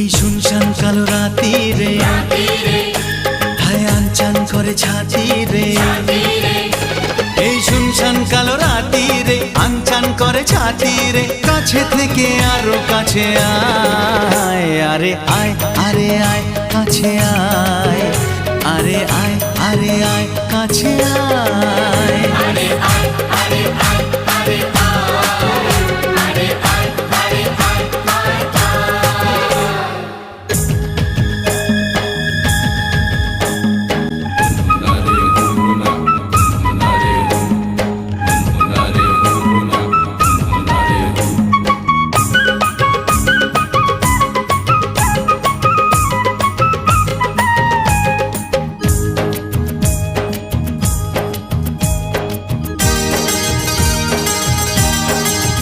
শুনশান কালো রাতি রে হায় আনচান করে ছাতি রে এই শুনশান কালো রাতি রে আনচান করে ছাতি রে কাছে থেকে আরো কাছে আয় আরে আয় আরে আয় কাছে আয়